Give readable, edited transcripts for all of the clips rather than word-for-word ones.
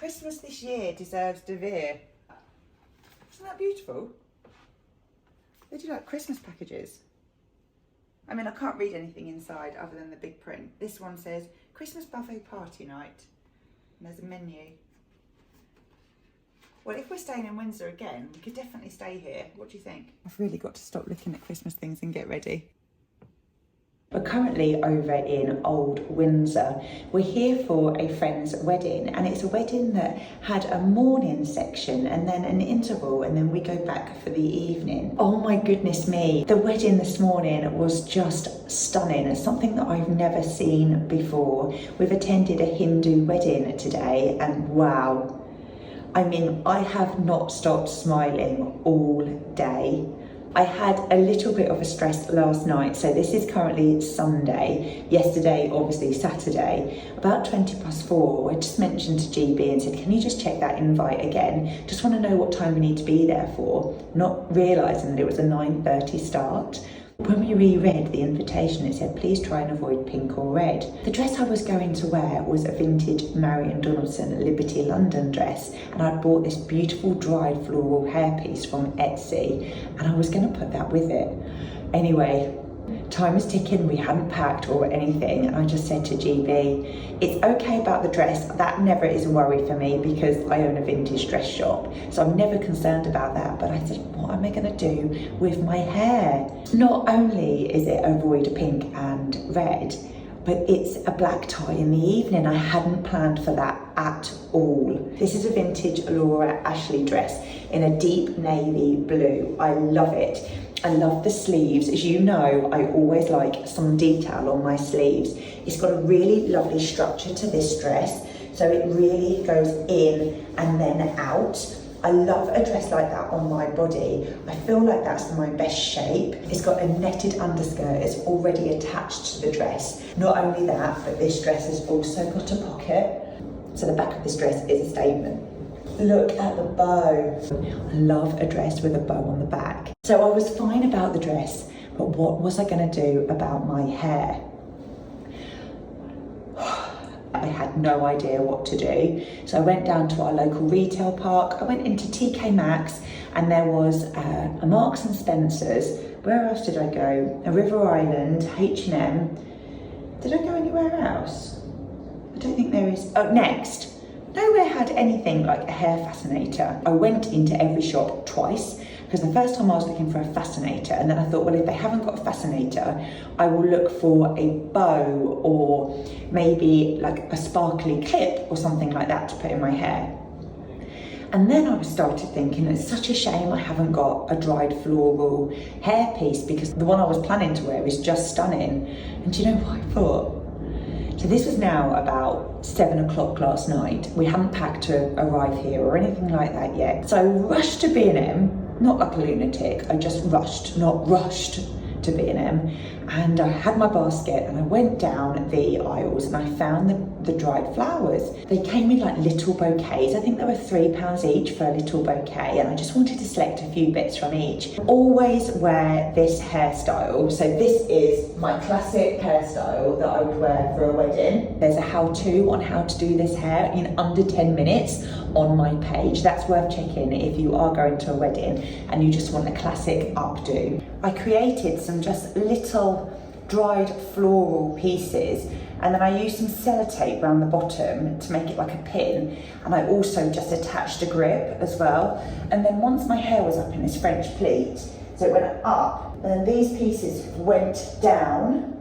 Christmas this year deserves de Vere. Isn't that beautiful? They do like Christmas packages. I mean, I can't read anything inside other than the big print. This one says Christmas buffet party night. And there's a menu. Well, if we're staying in Windsor again, we could definitely stay here. What do you think? I've really got to stop looking at Christmas things and get ready. We're currently over in Old Windsor. We're here for a friend's wedding, and it's a wedding that had a morning section and then an interval, and then we go back for the evening. Oh my goodness me, the wedding this morning was just stunning. It's something that I've never seen before. We've attended a Hindu wedding today, and wow. I mean, I have not stopped smiling all day. I had a little bit of a stress last night, so this is currently Sunday. Yesterday, obviously Saturday, about 4:20. I just mentioned to GB and said, can you just check that invite again? Just want to know what time we need to be there for, not realising that it was a 9:30 start. When we reread the invitation, it said, please try and avoid pink or red. The dress I was going to wear was a vintage Marion Donaldson Liberty London dress, and I'd bought this beautiful dried floral hairpiece from Etsy, and I was going to put that with it. Anyway, time is ticking, we hadn't packed or anything, and I just said to GB, it's okay about the dress, that never is a worry for me because I own a vintage dress shop, so I'm never concerned about that. But I said, what am I going to do with my hair? Not only is it avoid pink and red, but it's a black tie in the evening. I hadn't planned for that at all. This is a vintage Laura Ashley dress in a deep navy blue. I love it. I love the sleeves. As you know, I always like some detail on my sleeves. It's got a really lovely structure to this dress, so it really goes in and then out. I love a dress like that on my body. I feel like that's my best shape. It's got a netted underskirt. It's already attached to the dress. Not only that, but this dress has also got a pocket. So the back of this dress is a statement. Look at the bow. I love a dress with a bow on the back. So I was fine about the dress, but what was I going to do about my hair? I had no idea what to do. So I went down to our local retail park. I went into TK Maxx, and there was a Marks and Spencer's. Where else did I go? A River Island, H&M. Did I go anywhere else? I don't think there is. Oh, Next. Nowhere had anything like a hair fascinator. I went into every shop twice, because the first time I was looking for a fascinator, and then I thought, well, if they haven't got a fascinator, I will look for a bow or maybe like a sparkly clip or something like that to put in my hair. And then I started thinking, it's such a shame I haven't got a dried floral hairpiece, because the one I was planning to wear is just stunning. And do you know what I thought? So this was now about 7 o'clock last night. We hadn't packed to arrive here or anything like that yet. So I rushed to B&M, not like a lunatic, I just rushed, not rushed to B&M. And I had my basket and I went down the aisles and I found the dried flowers. They came in like little bouquets. I think they were £3 each for a little bouquet, and I just wanted to select a few bits from each. Always wear this hairstyle. So this is my classic hairstyle that I would wear for a wedding. There's a how-to on how to do this hair in under 10 minutes on my page. That's worth checking if you are going to a wedding and you just want a classic updo. I created some just little dried floral pieces, and then I used some sellotape around the bottom to make it like a pin, and I also just attached a grip as well. And then once my hair was up in this French pleat, so it went up, and then these pieces went down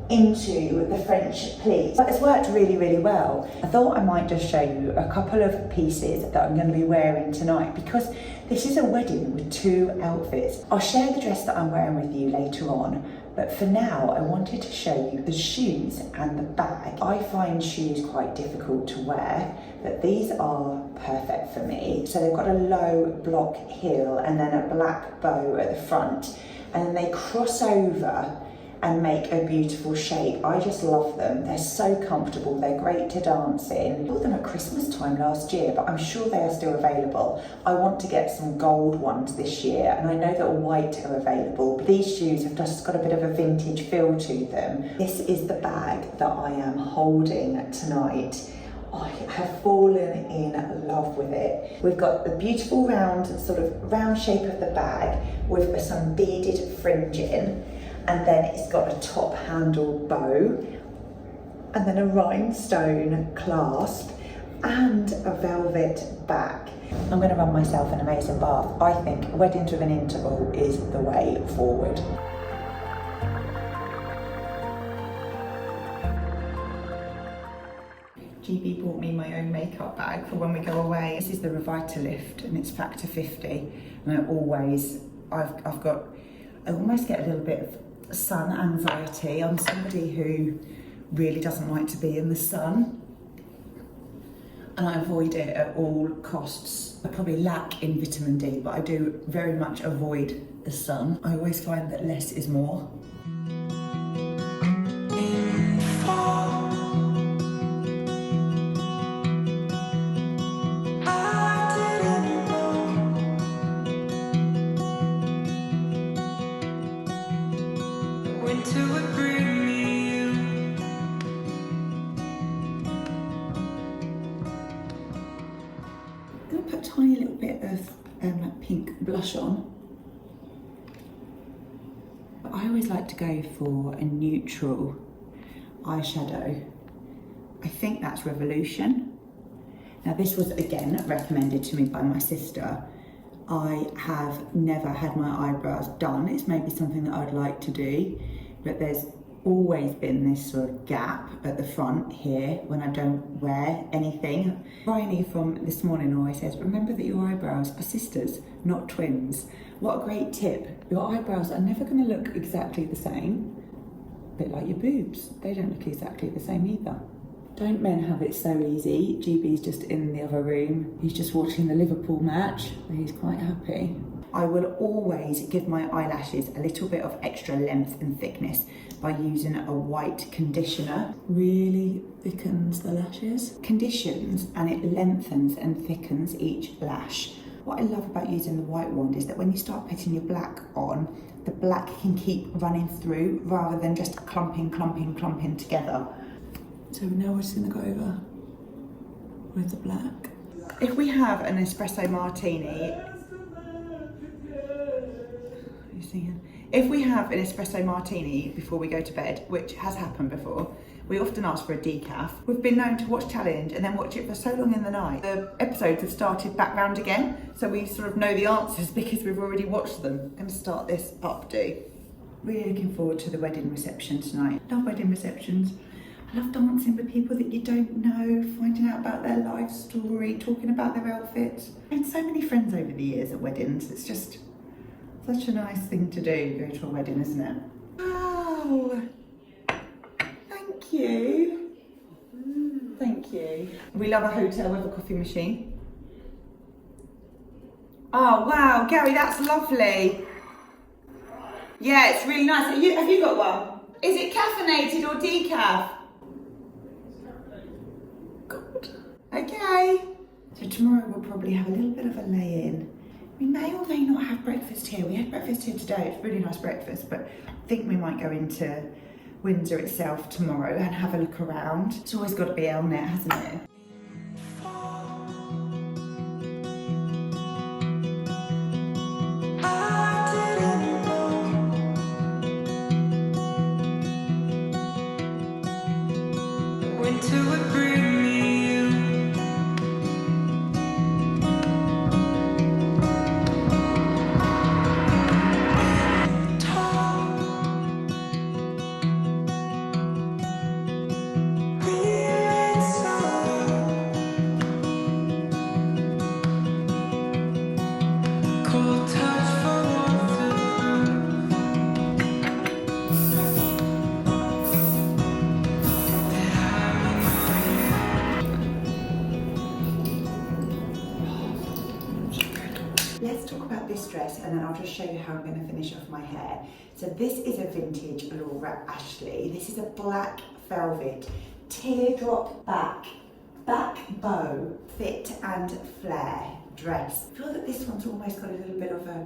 into the French pleat. But it's worked really, really well. I thought I might just show you a couple of pieces that I'm going to be wearing tonight, because this is a wedding with 2 outfits. I'll share the dress that I'm wearing with you later on, but for now I wanted to show you the shoes and the bag. I find shoes quite difficult to wear, but these are perfect for me. So they've got a low block heel and then a black bow at the front, and then they cross over and make a beautiful shape. I just love them. They're so comfortable. They're great to dance in. I bought them at Christmas time last year, but I'm sure they are still available. I want to get some gold ones this year, and I know that white are available. But these shoes have just got a bit of a vintage feel to them. This is the bag that I am holding tonight. I have fallen in love with it. We've got the beautiful round shape of the bag with some beaded fringing, and then it's got a top handle bow, and then a rhinestone clasp, and a velvet back. I'm going to run myself an amazing bath. I think weddings with an interval is the way forward. GB bought me my own makeup bag for when we go away. This is the Revitalift and it's factor 50. And I almost get a little bit of sun anxiety. I'm somebody who really doesn't like to be in the sun, and I avoid it at all costs. I probably lack in vitamin D, but I do very much avoid the sun. I always find that less is more. Tiny little bit of pink blush on. I always like to go for a neutral eyeshadow. I think that's Revolution. Now this was again recommended to me by my sister. I have never had my eyebrows done. It's maybe something that I'd like to do, but there's always been this sort of gap at the front here when I don't wear anything. Bryony from this morning always says, remember that your eyebrows are sisters, not twins. What a great tip. Your eyebrows are never going to look exactly the same. A bit like your boobs, they don't look exactly the same either. Don't men have it so easy? GB's just in the other room. He's just watching the Liverpool match. He's quite happy. I will always give my eyelashes a little bit of extra length and thickness by using a white conditioner. Really thickens the lashes. Conditions and it lengthens and thickens each lash. What I love about using the white wand is that when you start putting your black on, the black can keep running through rather than just clumping together. So now we're just gonna go over with the black. If we have an espresso martini, if we have an espresso martini before we go to bed, which has happened before, we often ask for a decaf. We've been known to watch Challenge and then watch it for so long in the night. The episodes have started back round again, so we sort of know the answers because we've already watched them. I'm going to start this updo. Really looking forward to the wedding reception tonight. Love wedding receptions. I love dancing with people that you don't know, finding out about their life story, talking about their outfits. I've made so many friends over the years at weddings. It's just such a nice thing to do, go to a wedding, isn't it? Wow, thank you. Thank you. We love a hotel with a coffee machine. Oh wow, Gary, that's lovely. Yeah, it's really nice. Have you got one? Is it caffeinated or decaf? God. Okay. So tomorrow we'll probably have a little bit of a lay-in. We may or may not have breakfast here. We had breakfast here today. It's really nice breakfast, but I think we might go into Windsor itself tomorrow and have a look around. It's always got to be Elnet, hasn't it? Let's talk about this dress and then I'll just show you how I'm going to finish off my hair. So this is a vintage Laura Ashley. This is a black velvet teardrop back bow, fit and flare dress. I feel that this one's almost got a little bit of a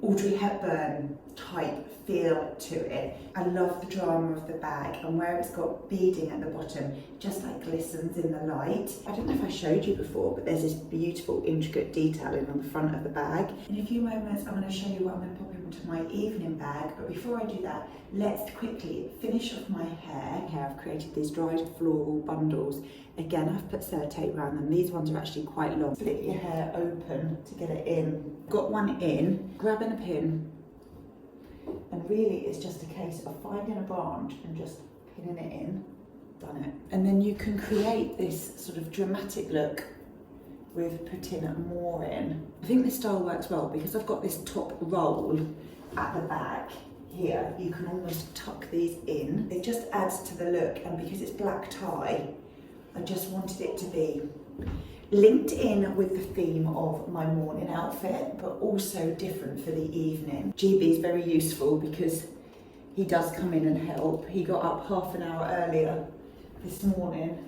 Audrey Hepburn type feel to it. I love the drama of the bag, and where it's got beading at the bottom, it just like glistens in the light. I don't know if I showed you before, but there's this beautiful intricate detailing on the front of the bag. In a few moments I'm going to show you what I'm going to pop into my evening bag, but before I do that, let's quickly finish off my hair. Here I've created these dried floral bundles. Again, I've put sellotape around them. These ones are actually quite long. Split your hair open to get it in. Got one in, grabbing a pin, and really it's just a case of finding a branch and just pinning it in. Done it. And then you can create this sort of dramatic look with putting more in. I think this style works well because I've got this top roll at the back here. You can almost tuck these in. It just adds to the look, and because it's black tie, I just wanted it to be linked in with the theme of my morning outfit, but also different for the evening. GB is very useful because he does come in and help. He got up half an hour earlier this morning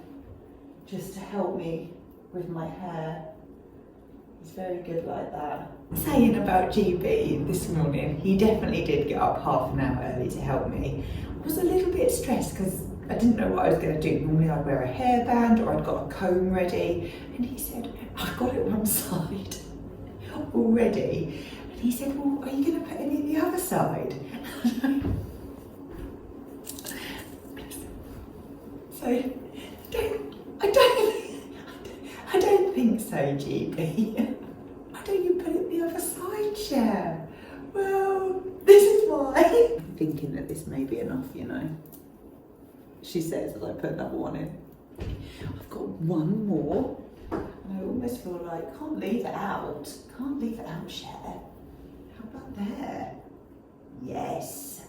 just to help me with my hair. He's very good like that. Saying about GB this morning, he definitely did get up half an hour early to help me. I was a little bit stressed because I didn't know what I was going to do. Normally I'd wear a hairband or I'd got a comb ready. And he said, I've got it one side already. And he said, well, are you going to put any on the other side? So, I don't think so, GB. Why don't you put it the other side, Cher? Well, this is why. I'm thinking that this may be enough, you know. She says as I put another one in. I've got one more, and I almost feel like, can't leave it out. Can't leave it out, Cher. How about there? Yes.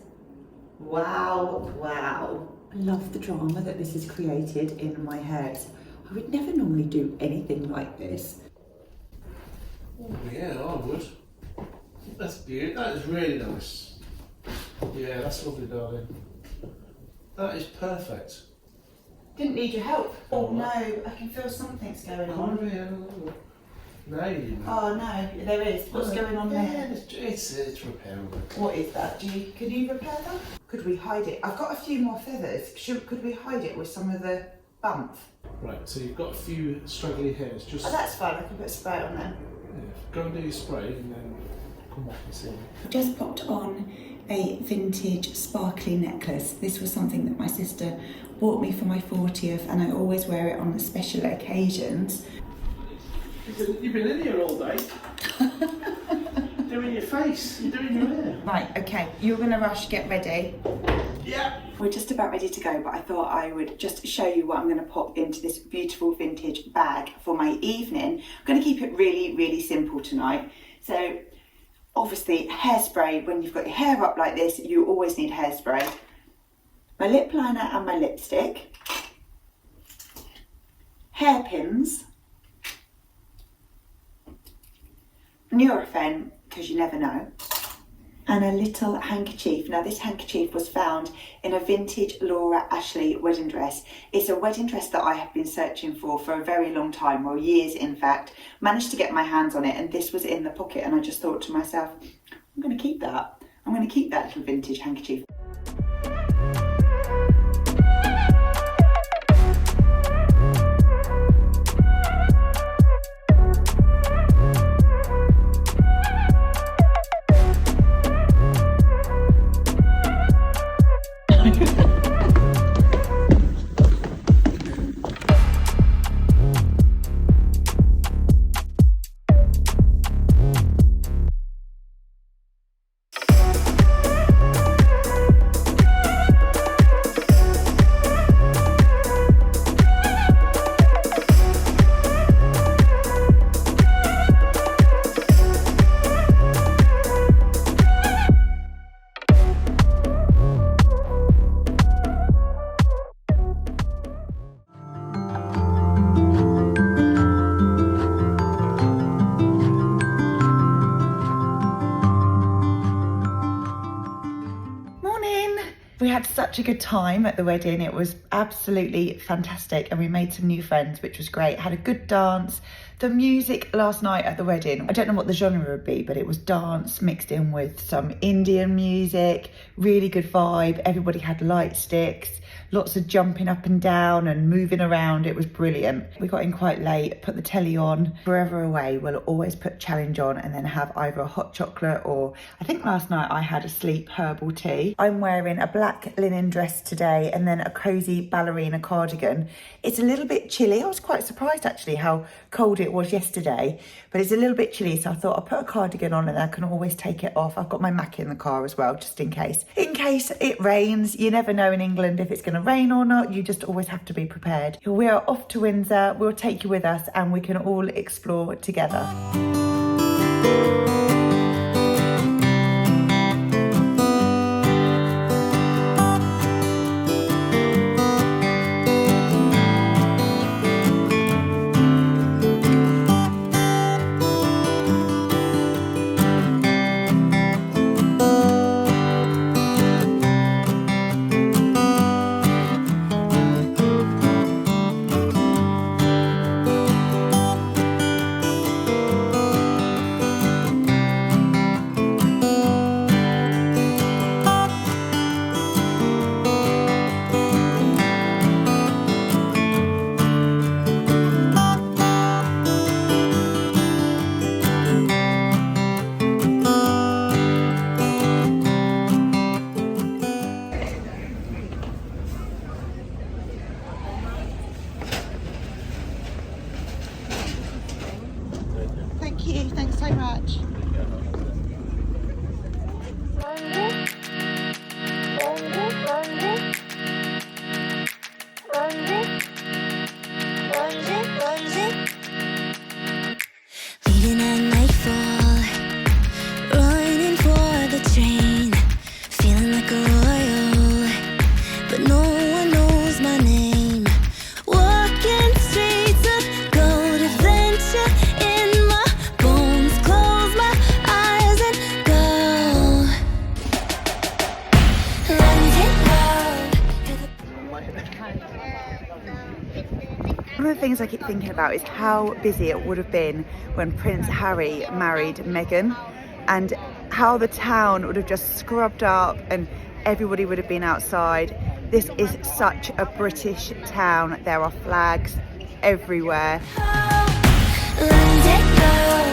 Wow, wow. I love the drama that this has created in my head. I would never normally do anything like this. Oh yeah, I would. That's beautiful. That is really nice. Yeah, that's lovely, darling. That is perfect. Didn't need your help. Oh no, I can feel something's going on. Oh yeah, no, you know. Oh no, there is. What's going on there? Yeah, it's repairable. What is that? Can you repair that? Could we hide it? I've got a few more feathers. Could we hide it with some of the bump? Right, so you've got a few straggly hairs. Just Oh, that's fine. I can put spray on them. yeah, go and do your spray and then come back and see me. I've just popped on a vintage sparkly necklace. This was something that my sister bought me for my 40th, and I always wear it on the special occasions. You've been in here all day. Doing your face, you're doing your hair. Right, okay, you're gonna rush, get ready. Yeah. We're just about ready to go, but I thought I would just show you what I'm going to pop into this beautiful vintage bag for my evening. I'm going to keep it really, really simple tonight. So obviously hairspray, when you've got your hair up like this, you always need hairspray. My lip liner and my lipstick. Hairpins. Nurofen, because you never know. And a little handkerchief. Now this handkerchief was found in a vintage Laura Ashley wedding dress. It's a wedding dress that I have been searching for a very long time, well years in fact. Managed to get my hands on it, and this was in the pocket, and I just thought to myself, I'm going to keep that. I'm going to keep that little vintage handkerchief. such a good time at the wedding. It was absolutely fantastic, and we made some new friends, which was great. Had a good dance. The music last night at the wedding, I don't know what the genre would be, but it was dance mixed in with some Indian music, really good vibe. Everybody had light sticks, lots of jumping up and down and moving around. It was brilliant. We got in quite late, put the telly on. Forever away, we'll always put Challenge on and then have either a hot chocolate or, I think last night I had a sleep herbal tea. I'm wearing a black linen dress today and then a cozy ballerina cardigan. It's a little bit chilly. I was quite surprised actually how cold it was yesterday, but it's a little bit chilly, so I thought I'll put a cardigan on and I can always take it off. I've got my Mac in the car as well, just in case. In case it rains, you never know in England if it's going to rain or not. You just always have to be prepared. We are off to Windsor. We'll take you with us and we can all explore together. Thanks so much. Leaving at nightfall, running for the train, feeling like a royal, but no one knows my name. Walking streets of gold, adventure in my bones. Close my eyes and go. One of the things I keep thinking about is how busy it would have been when Prince Harry married Meghan, and how the town would have just scrubbed up and everybody would have been outside. This is such a British town. There are flags everywhere. London girl,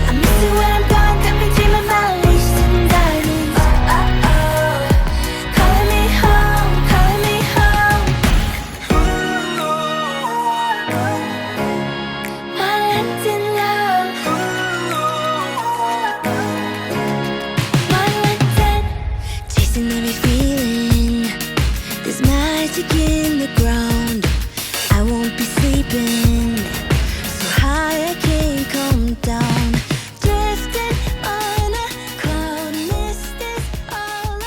I miss you when I'm gone. Got me dreaming about lace and diamonds. Calling me home, calling me home. My London love, my London, chasing every feeling. There's magic in the ground. I won't be sleeping so high I can't come down. Drifting on a cloud, mist is all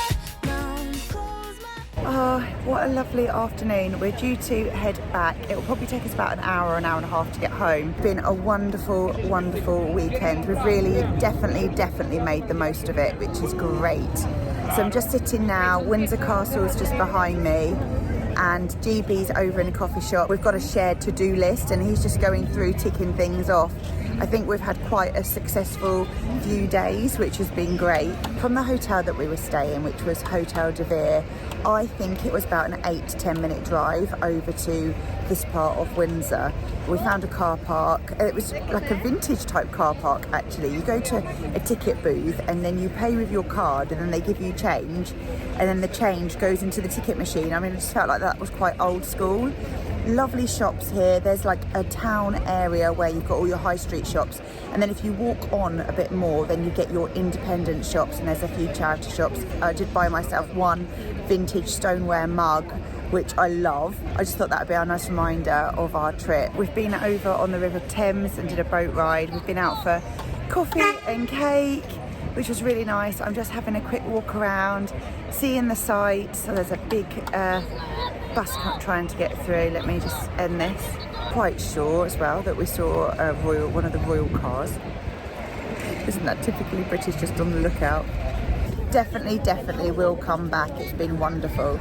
around. Close my Oh, what a lovely afternoon. We're due to head back. It will probably take us about an hour and a half to get home. It's been a wonderful, wonderful weekend. We've really definitely made the most of it, which is great. So I'm just sitting now. Windsor Castle is just behind me, and GB's over in a coffee shop. We've got a shared to-do list and he's just going through ticking things off. I think we've had quite a successful few days, which has been great. From the hotel that we were staying, which was Hotel de Vere, I think it was about an 8 to 10 minute drive over to this part of Windsor. We found a car park. It was like a vintage type car park actually. You go to a ticket booth and then you pay with your card and then they give you change, and then the change goes into the ticket machine. I mean, I just felt like that was quite old school. Lovely shops here. There's like a town area where you've got all your high street shops, and then if you walk on a bit more then you get your independent shops, and there's a few charity shops. I did buy myself one vintage stoneware mug, which I love. I just thought that would be a nice reminder of our trip. We've been over on the River Thames and did a boat ride. We've been out for coffee and cake, which was really nice. I'm just having a quick walk around, seeing the sights. So there's a big bus trying to get through. Let me just end this. Quite sure as well that we saw one of the royal cars. Isn't that typically British, just on the lookout? definitely will come back. It's been wonderful.